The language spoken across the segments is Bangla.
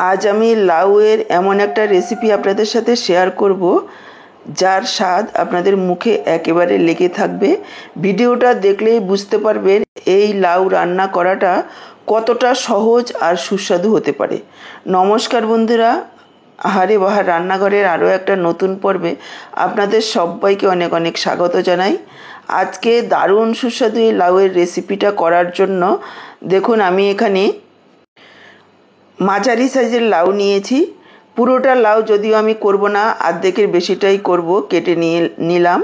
আজ আমি লাউয়ের এমন একটা রেসিপি আপনাদের সাথে শেয়ার করব যার স্বাদ আপনাদের মুখে একেবারে লেগে থাকবে। ভিডিওটা দেখলেই বুঝতে পারবেন এই লাউ রান্না করাটা কতটা সহজ আর সুস্বাদু হতে পারে। নমস্কার বন্ধুরা, আহারে বাহার রান্নাঘরের আরও একটা নতুন পর্বে আপনাদের সবাইকে অনেক অনেক স্বাগত জানাই। আজকে দারুণ সুস্বাদু এই লাউয়ের রেসিপিটা করার জন্য দেখুন আমি এখানে মাঝারি সাইজের লাউ নিয়েছি। পুরোটা লাউ যদিও আমি করব না, অর্ধেকের বেশিটাই করব, কেটে নিলাম।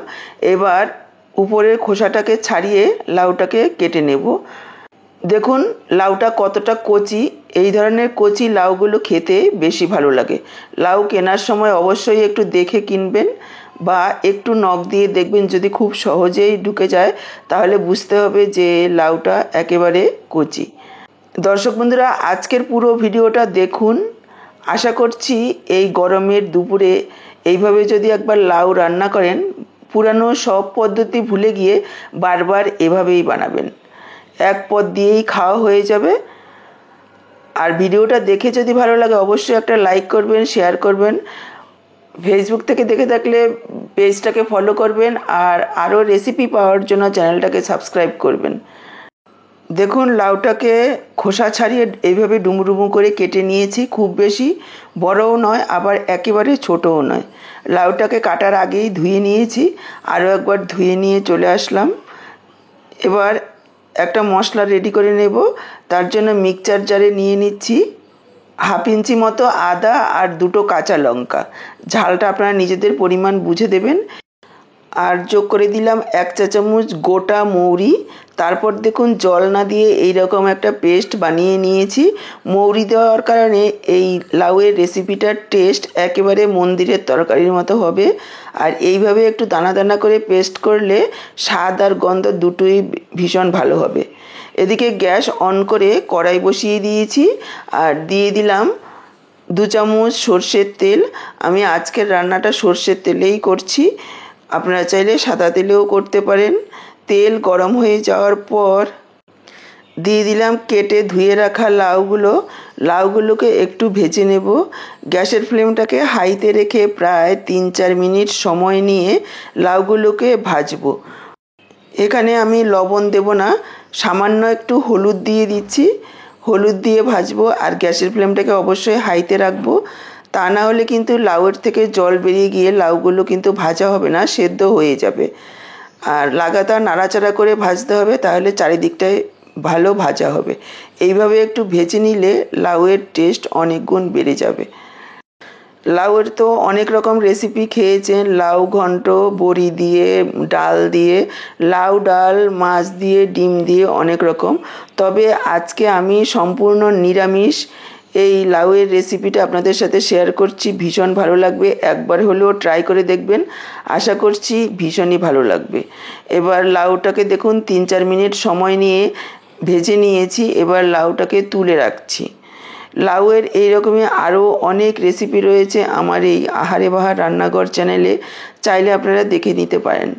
এবার উপরের খোসাটাকে ছাড়িয়ে লাউটাকে কেটে নেব। দেখুন লাউটা কতটা কচি। এই ধরনের কচি লাউগুলো খেতে বেশি ভালো লাগে। লাউ কেনার সময় অবশ্যই একটু দেখে কিনবেন বা একটু নখ দিয়ে দেখবেন, যদি খুব সহজেই ঢুকে যায় তাহলে বুঝতে হবে যে লাউটা একেবারে কচি। দর্শক বন্ধুরা, আজকের পুরো ভিডিওটা দেখুন। আশা করছি এই গরমের দুপুরে এইভাবে যদি একবার লাউ রান্না করেন, পুরানো সব পদ্ধতি ভুলে গিয়ে বারবার এভাবেই বানাবেন, এক পদ দিয়েই খাওয়া হয়ে যাবে। আর ভিডিওটা দেখে যদি ভালো লাগে অবশ্যই একটা লাইক করবেন, শেয়ার করবেন। ফেসবুক থেকে দেখে থাকলে পেজটাকে ফলো করবেন, আর আরও রেসিপি পাওয়ার জন্য চ্যানেলটাকে সাবস্ক্রাইব করবেন। দেখুন লাউটাকে খোসা ছাড়িয়ে এইভাবে ডুমু করে কেটে নিয়েছি। খুব বেশি বড়ও নয়, আবার একেবারে ছোটও নয়। লাউটাকে কাটার আগেই ধুয়ে নিয়েছি, আরও একবার ধুয়ে নিয়ে চলে আসলাম। এবার একটা মশলা রেডি করে নেব। তার জন্য মিক্সচার জারে নিয়ে নিচ্ছি হাফ ইঞ্চি মতো আদা আর দুটো কাঁচা লঙ্কা। ঝালটা আপনারা নিজেদের পরিমাণ বুঝে দেবেন। আর যোগ করে দিলাম 1 চা চামচ গোটা মৌরি। তারপর দেখুন জল না দিয়ে এইরকম একটা পেস্ট বানিয়ে নিয়েছি। মৌরি দেওয়ার কারণে এই লাউয়ের রেসিপিটার টেস্ট একেবারে মন্দিরের তরকারির মতো হবে। আর এইভাবে একটু দানা দানা করে পেস্ট করলে স্বাদ আর গন্ধ দুটোই ভীষণ ভালো হবে। এদিকে গ্যাস অন করে কড়াই বসিয়ে দিয়েছি আর দিয়ে দিলাম 2 চামচ সর্ষের তেল। আমি আজকের রান্নাটা সর্ষের তেলেই করছি, আপনারা চাইলে সাদা তেলেও করতে পারেন। তেল গরম হয়ে যাওয়ার পর দিয়ে দিলাম কেটে ধুয়ে রাখা লাউগুলোকে একটু ভেজে নেব। গ্যাসের ফ্লেমটাকে হাইতে রেখে প্রায় 3-4 মিনিট সময় নিয়ে লাউগুলোকে ভাজবো। এখানে আমি লবণ দেব না, সামান্য একটু হলুদ দিয়ে দিচ্ছি। হলুদ দিয়ে ভাজবো আর গ্যাসের ফ্লেমটাকে অবশ্যই হাইতে রাখবো। তা না হলে কিন্তু লাউয়ের থেকে জল বেরিয়ে গিয়ে লাউগুলো কিন্তু ভাজা হবে না, সেদ্ধ হয়ে যাবে। আর লাগাতার নাড়াচাড়া করে ভাজতে হবে, তাহলে চারিদিকটায় ভালো ভাজা হবে। এইভাবে একটু ভেজে নিলে লাউয়ের টেস্ট অনেক গুণ বেড়ে যাবে। লাউয়ের তো অনেক রকম রেসিপি খেয়েছেন, লাউ ঘন্ট, বড়ি দিয়ে, ডাল দিয়ে, লাউ ডাল, মাছ দিয়ে, ডিম দিয়ে, অনেক রকম। তবে আজকে আমি সম্পূর্ণ নিরামিষ এই লাউয়ের রেসিপিটা আপনাদের সাথে শেয়ার করছি। ভীষণ ভালো লাগবে, একবার হলেও ট্রাই করে দেখবেন। আশা করছি ভীষণই ভালো লাগবে। এবার লাউটাকে দেখুন 3-4 মিনিট সময় নিয়ে ভেজে নিয়েছি। এবার লাউটাকে তুলে রাখছি। লাউয়ের এইরকমই আরও অনেক রেসিপি রয়েছে আমার এই আহারে বাহার রান্নাঘর চ্যানেলে, চাইলে আপনারা দেখে নিতে পারেন।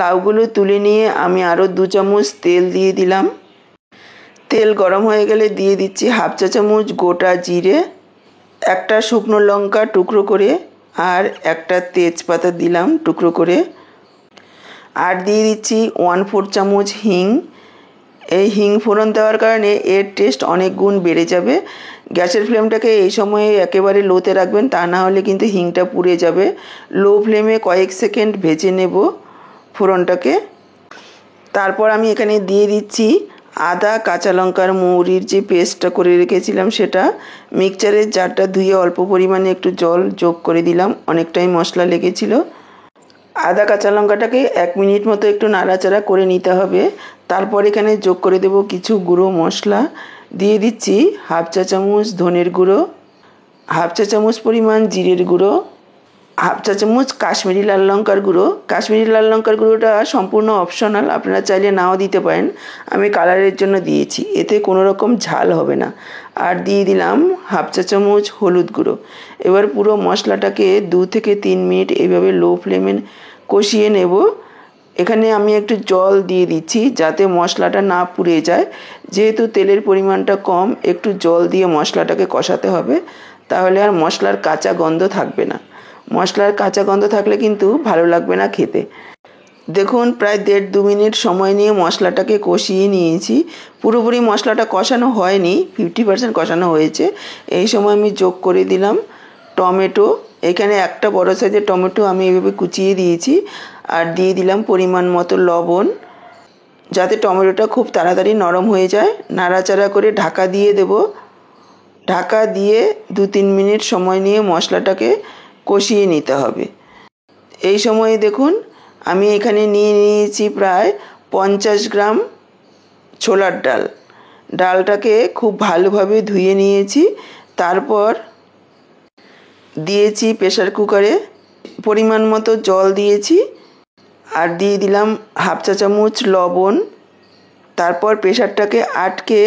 লাউগুলো তুলে নিয়ে আমি আরও 2 চামচ তেল দিয়ে দিলাম। তেল গরম হয়ে গেলে দিয়ে দিচ্ছি হাফ চা চামচ গোটা জিরে, একটা শুকনো লঙ্কা টুকরো করে, আর একটা তেজপাতা দিলাম টুকরো করে, আর দিয়ে দিচ্ছি 1/4 চামচ হিং। এই হিং ফোড়ন দেওয়ার কারণে এর টেস্ট অনেক গুণ বেড়ে যাবে। গ্যাসের ফ্লেমটাকে এই সময়ে একেবারে লোতে রাখবেন, তা না হলে কিন্তু হিংটা পুড়ে যাবে। লো ফ্লেমে কয়েক সেকেন্ড ভেজে নেব ফোড়নটাকে। তারপর আমি এখানে দিয়ে দিচ্ছি আদা, কাঁচা লঙ্কার মৌরির যে পেস্টটা করে রেখেছিলাম সেটা। মিক্সচারের জারটা ধুয়ে অল্প পরিমাণে একটু জল যোগ করে দিলাম, অনেকটাই মশলা লেগেছিল। আদা কাঁচা লঙ্কাটাকে 1 মিনিট মতো একটু নাড়াচাড়া করে নিতে হবে। তারপর এখানে যোগ করে দেব কিছু গুঁড়ো মশলা। দিয়ে দিচ্ছি হাফ চা চামচ ধনের গুঁড়ো, হাফ চা চামচ পরিমাণ জিরের গুঁড়ো, হাফ চা চামচ কাশ্মীরি লাল লঙ্কার গুঁড়ো। কাশ্মীরি লাল লঙ্কার গুঁড়োটা সম্পূর্ণ অপশনাল, আপনারা চাইলে নাও দিতে পারেন। আমি কালারের জন্য দিয়েছি, এতে কোনো রকম ঝাল হবে না। আর দিয়ে দিলাম হাফ চা চামচ হলুদ গুঁড়ো। এবার পুরো মশলাটাকে 2 থেকে 3 মিনিট এইভাবে লো ফ্লেমে কষিয়ে নেব। এখানে আমি একটু জল দিয়ে দিচ্ছি যাতে মশলাটা না পুড়ে যায়। যেহেতু তেলের পরিমাণটা কম, একটু জল দিয়ে মশলাটাকে কষাতে হবে, তাহলে আর মশলার কাঁচা গন্ধ থাকবে না। মশলার কাঁচা গন্ধ থাকলে কিন্তু ভালো লাগবে না খেতে। দেখুন প্রায় 1.5-2 মিনিট সময় নিয়ে মশলাটাকে কষিয়ে নিয়েছি। পুরোপুরি মশলাটা কষানো হয়নি, 50% কষানো হয়েছে। এই সময় আমি যোগ করে দিলাম টমেটো। এখানে একটা বড় সাইজের টমেটো আমি এভাবে কুচিয়ে দিয়েছি, আর দিয়ে দিলাম পরিমাণ মতো লবণ, যাতে টমেটোটা খুব তাড়াতাড়ি নরম হয়ে যায়। নাড়াচাড়া করে ঢাকা দিয়ে দেব। ঢাকা দিয়ে 2-3 মিনিট সময় নিয়ে মশলাটাকে কষিয়ে নিতে হবে। এই সময়ে দেখুন আমি এখানে নিয়ে নিয়েছি প্রায় 50 গ্রাম ছোলার ডাল। ডালটাকে খুব ভালোভাবে ধুয়ে নিয়েছি। তারপর দিয়েছি প্রেসার কুকারে, পরিমাণ মতো জল দিয়েছি, আর দিয়ে দিলাম 1/2 চা চামচ লবণ। তারপর প্রেসারটাকে আটকে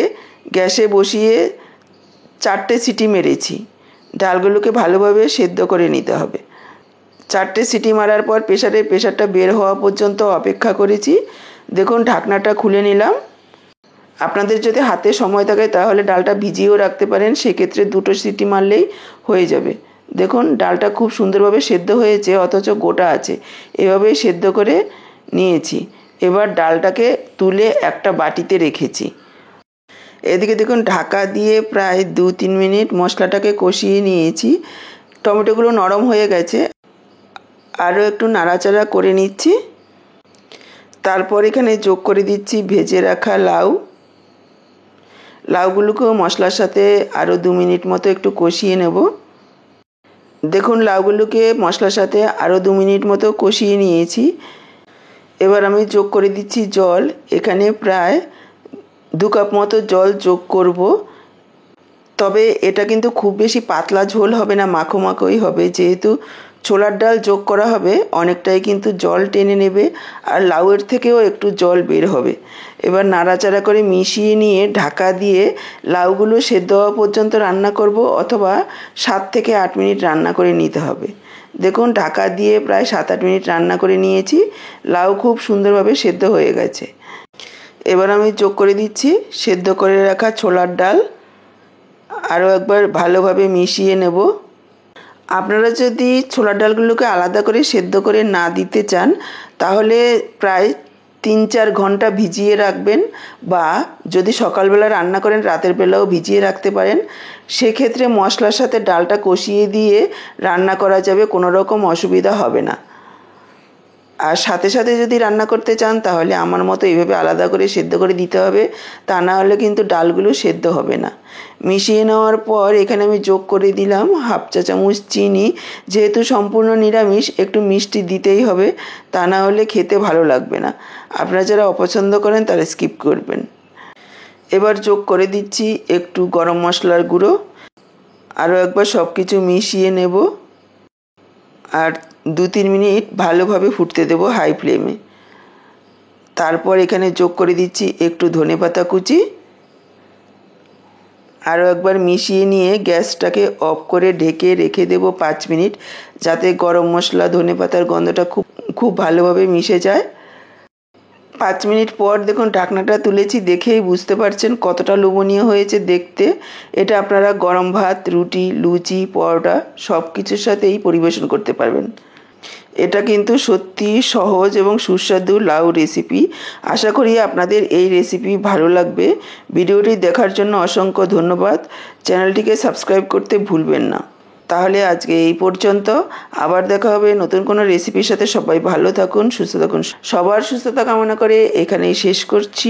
গ্যাসে বসিয়ে 4টে সিটি মেরেছি। ডালগুলোকে ভালোভাবে সেদ্ধ করে নিতে হবে। 4টে সিটি মারার পর প্রেসারটা বের হওয়া পর্যন্ত অপেক্ষা করেছি। দেখুন ঢাকনাটা খুলে নিলাম। আপনাদের যদি হাতে সময় থাকে তাহলে ডালটা ভিজিয়েও রাখতে পারেন, সেক্ষেত্রে 2টো সিটি মারলেই হয়ে যাবে। দেখুন ডালটা খুব সুন্দরভাবে সেদ্ধ হয়েছে, অথচ গোটা আছে। এভাবেই সেদ্ধ করে নিয়েছি। এবার ডালটাকে তুলে একটা বাটিতে রেখেছি। এদিকে দেখুন ঢাকা দিয়ে প্রায় 2-3 মিনিট মশলাটাকে কষিয়ে নিয়েছি। টমেটোগুলো নরম হয়ে গেছে, আরও একটু নাড়াচাড়া করে নিচ্ছি। তারপর এখানে যোগ করে দিচ্ছি ভেজে রাখা লাউ। লাউগুলোকেও মশলার সাথে আরও 2 মিনিট মতো একটু কষিয়ে নেব। দেখুন লাউগুলোকে মশলার সাথে আরও 2 মিনিট মতো কষিয়ে নিয়েছি। এবার আমি যোগ করে দিচ্ছি জল। এখানে প্রায় 2 কাপ মতো জল যোগ করব। তবে এটা কিন্তু খুব বেশি পাতলা ঝোল হবে না, মাখো মাখোই হবে। যেহেতু ছোলার ডাল যোগ করা হবে, অনেকটাই কিন্তু জল টেনে নেবে, আর লাউয়ের থেকেও একটু জল বের হবে। এবার নাড়াচাড়া করে মিশিয়ে নিয়ে ঢাকা দিয়ে লাউগুলো সেদ্ধ হওয়া পর্যন্ত রান্না করব, অথবা 7 থেকে 8 মিনিট রান্না করে নিতে হবে। দেখুন ঢাকা দিয়ে প্রায় 7-8 মিনিট রান্না করে নিয়েছি। লাউ খুব সুন্দরভাবে সেদ্ধ হয়ে গেছে। এবার আমি যোগ করে দিচ্ছি সেদ্ধ করে রাখা ছোলার ডাল। আরও একবার ভালোভাবে মিশিয়ে নেব। আপনারা যদি ছোলার ডালগুলোকে আলাদা করে সেদ্ধ করে না দিতে চান, তাহলে প্রায় 3-4 ঘন্টা ভিজিয়ে রাখবেন, বা যদি সকালবেলা রান্না করেন রাতের বেলাও ভিজিয়ে রাখতে পারেন। সেক্ষেত্রে মশলার সাথে ডালটা কষিয়ে দিয়ে রান্না করা যাবে, কোনো রকম অসুবিধা হবে না। আর সাথে সাথে যদি রান্না করতে চান তাহলে আমার মতো এইভাবে আলাদা করে সেদ্ধ করে দিতে হবে, তা না হলে কিন্তু ডালগুলো সেদ্ধ হবে না। মিশিয়ে নেওয়ার পর এখানে আমি যোগ করে দিলাম 1/2 চা চামচ চিনি। যেহেতু সম্পূর্ণ নিরামিষ, একটু মিষ্টি দিতেই হবে, তা না হলে খেতে ভালো লাগবে না। আপনারা যারা অপছন্দ করেন তারা স্কিপ করবেন। এবার যোগ করে দিচ্ছি একটু গরম মশলার গুঁড়ো। আরও একবার সব কিছু মিশিয়ে নেব, আর 2-3 মিনিট ভালোভাবে ফুটতে দেব হাই ফ্লেমে। তারপর এখানে যোগ করে দিচ্ছি একটু ধনেপাতা কুচি। আরও একবার মিশিয়ে নিয়ে গ্যাসটাকে অফ করে ঢেকে রেখে দেব 5 মিনিট, যাতে গরম মশলা ধনেপাতার গন্ধটা খুব ভালোভাবে মিশে যায়। 5 মিনিট পর দেখুন ঢাকনাটা তুলেছি, দেখেই বুঝতে পারছেন কতটা লোভনীয় হয়েছে দেখতে। এটা আপনারা গরম ভাত, রুটি, লুচি, পরোটা সব কিছুর সাথেই পরিবেশন করতে পারবেন। এটা কিন্তু সত্যি সহজ এবং সুস্বাদু লাউ রেসিপি। আশা করি আপনাদের এই রেসিপি ভালো লাগবে। ভিডিওটি দেখার জন্য অসংখ্য ধন্যবাদ। চ্যানেলটিকে সাবস্ক্রাইব করতে ভুলবেন না। তাহলে আজকে এই পর্যন্ত। আবার দেখা হবে নতুন কোনো রেসিপির সাথে। সবাই ভালো থাকুন, সুস্থ থাকুন। সবার সুস্থতা কামনা করে এখানেই শেষ করছি।